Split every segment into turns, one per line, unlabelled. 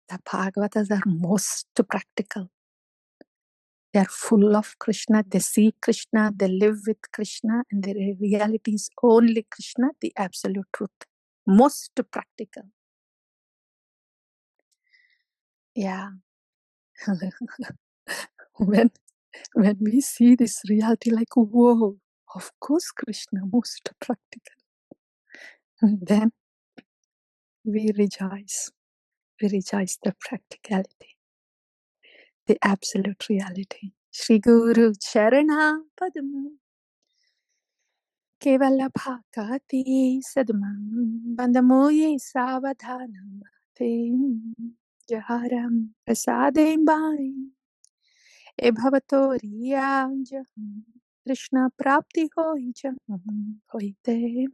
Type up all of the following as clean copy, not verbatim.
The Bhagavatas are most practical. They are full of Krishna. They see Krishna. They live with Krishna. And their reality is only Krishna, the absolute truth. Most practical. Yeah. when we see this reality, like, whoa, of course Krishna, most practical. And then we rejoice. We rejoice the practicality, the absolute reality. Shri Guru Charana Padam Kevala Bhakati Sadmam Bandamoye Savadhanam Te Jaharam Prasadem Bani E Bhavato Riyajam Krishna Prapti Hoijam Hoite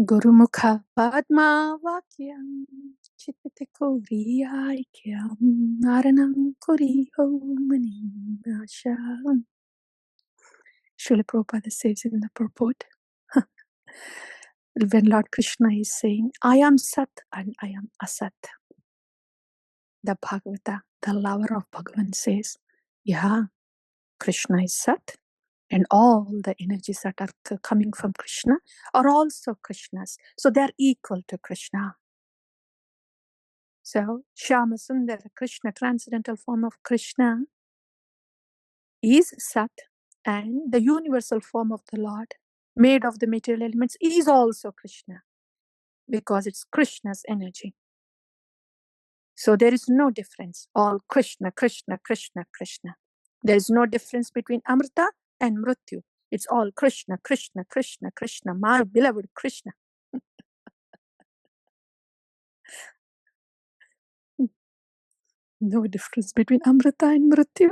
Gurumukha Padma Vakyam Chitte Koriyaikyam Naranam Kuriho Mani Asham. Srila Prabhupada says in the purport, when Lord Krishna is saying, I am Sat and I am Asat, the Bhagavata, the lover of Bhagavan, says, yeah, Krishna is Sat, and all the energies that are coming from Krishna are also Krishna's. So they are equal to Krishna. So Shyama Sundara, Krishna, transcendental form of Krishna, is Sat, and the universal form of the Lord, made of the material elements, is also Krishna, because it's Krishna's energy. So there is no difference. All Krishna, Krishna, Krishna, Krishna. There is no difference between Amrita and Mrityu. It's all Krishna, Krishna, Krishna, Krishna, my beloved Krishna. No difference between Amrita and Mrityu.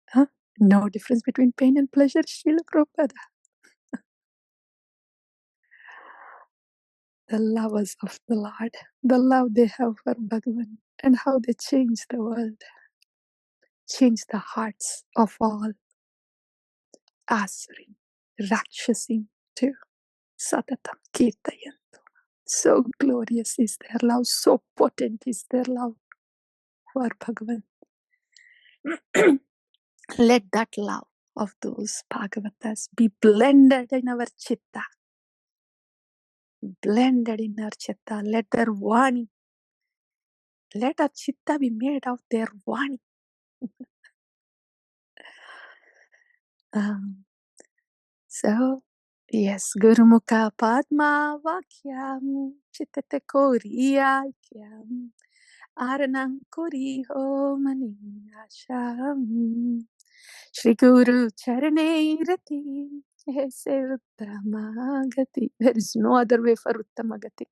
Huh? No difference between pain and pleasure, Srila Prabhupada. The lovers of the Lord, the love they have for Bhagavan, and how they change the world, change the hearts of all Asurim, Rakshasim too. Satatam Kirtayantu. So glorious is their love, so potent is their love for Bhagavan. Let that love of those Bhagavatas be blended in our chitta. Blended in our chitta. Let their Vani, let our chitta be made of their Vani. So, yes, Gurumukha Padma Vakyam Chitate Koriyakyam Aranam Kuriho Mani Asham Shri Guru Charane Rati Ese Uttamagati. There is no other way for Uttamagati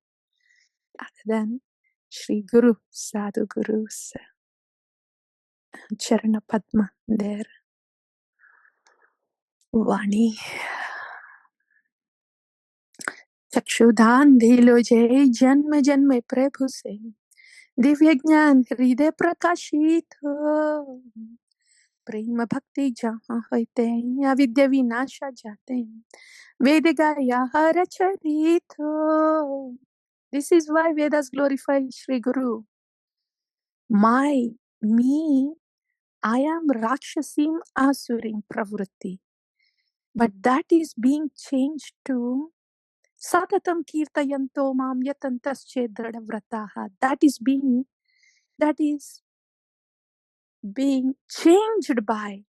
other than Shri Guru, Sadhu Guru's Charana Padma, their Vani. चक्षुदान दिलो जय जन्म जन्म प्रभु से दिव्य ज्ञान हृदय प्रकाशित हो प्रेम भक्ति जहाँ होते अविद्या विनाशा जाते वेद गाया हर चरित हो. This is why Vedas glorify Shri Guru. Me, I am Rakshasim Asurim Pravritti, but that is being changed to Satatam Kirtayanto Mam Yatantasche Dradavrataha. That is being changed by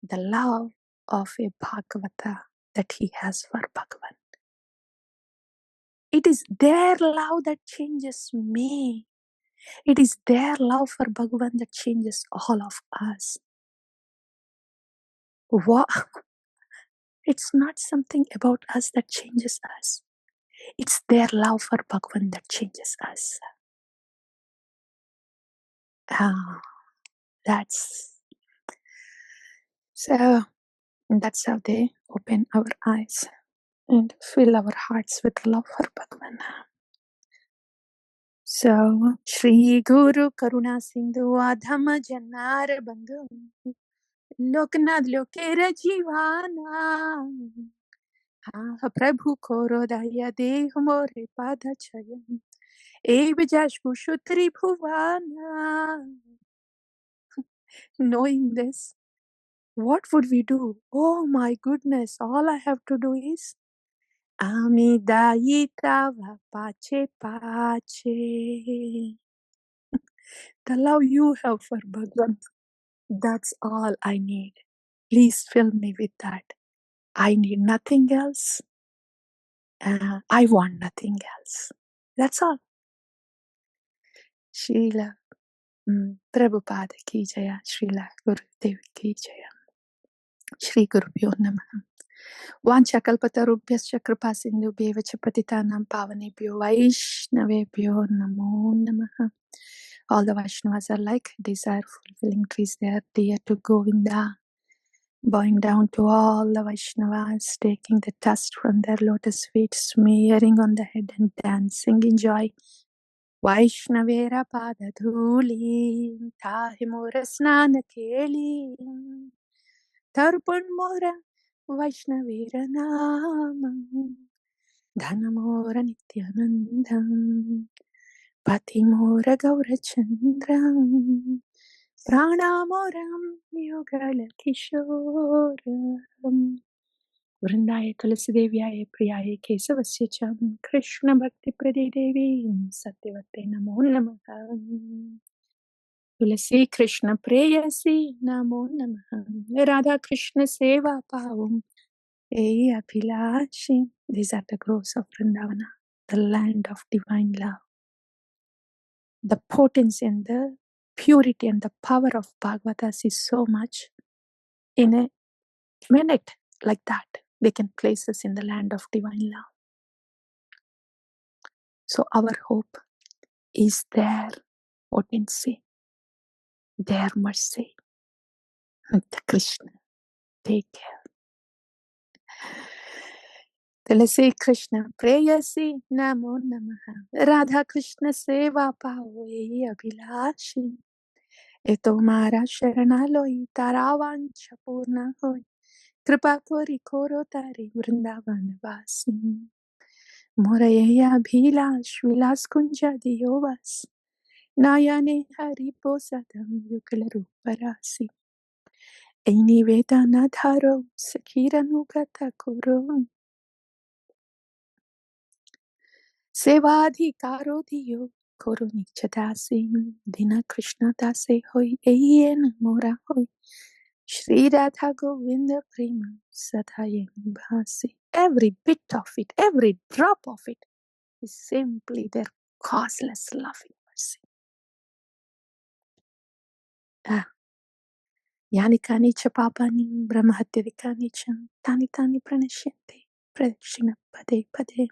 the love of a Bhagavata that he has for Bhagavan. It is their love that changes me. It is their love for Bhagavan that changes all of us. Wow. It's not something about us that changes us. It's their love for Bhagavan that changes us. That's how they open our eyes and fill our hearts with love for Bhagavan. So, Shri Guru Karuna Sindhu Adhama Janar Bandhu Loknath Lokera Jivana Ah, Prabhu Korodaya Dehumore Padachayam Evijashpushu Tribhuvana. Knowing this, what would we do? Oh my goodness, all I have to do is Amidayitava Pache Pache. The love you have for Bhagwan, that's all I need. Please fill me with that. I need nothing else. I want nothing else. That's all. Srila Prabhupada ki jaya, Srila Gurudev ki jaya. Shri Gurubhyo Namaha. Vanchakalpatarubhyascha kripa sindhubhyeva cha patitanam pavanebhyo Vaishnavebhyo Namo Namaha. All the Vaishnavas are like desire fulfilling trees. They are dear to Govinda. Bowing down to all the Vaishnavas, taking the dust from their lotus feet, smearing on the head and dancing in joy. Vaishnavera pada dhuli, tahimura snana keli, tarpun mora Vaishnavera nama, dhanamora nityanandam, patimora gaurachandram, pranamoram yugala kishoram. Vrindaye Tulasi Deviyaye Priyaye Kesavasya Cham Krishna Bhakti Prade Devi Satyavate Namo Namaha. Tulasi Krishna Preyasi Namo Namaha. Radha Krishna Seva Pavam Eya Pilashi. These are the groves of Vrindavana, the land of divine love. The potency and the purity and the power of Bhagavatas is so much. In a minute like that, they can place us in the land of divine love. So our hope is their potency, their mercy. The Krishna, take care. Tulasi Krishna, Preyasi, Namo Namaha. Radha Krishna Seva Pao Abhilashi. E tomara Sharanaloi Taravancha Purna Hoi. Kripa Kori Koro Tari Vrindavan Vasi. Moraya Bhilash Vilas Kunja Diyovas. Nayane Haripo Sadam Yukalaruparasi. Aini Vedana Dharo Sakiranugata Kuro. Sevadhikaro Diyo Koro Nichadasi. Dina Krishna Dase Hoi Eyen Mora Hoi. Shri Radha Govinda Prema Sadhayen Bhasi. Every bit of it, every drop of it is simply their causeless loving mercy. Yani kani cha papani brahmahatyadikani cha tani tani pranashyante pradakshina pade pade.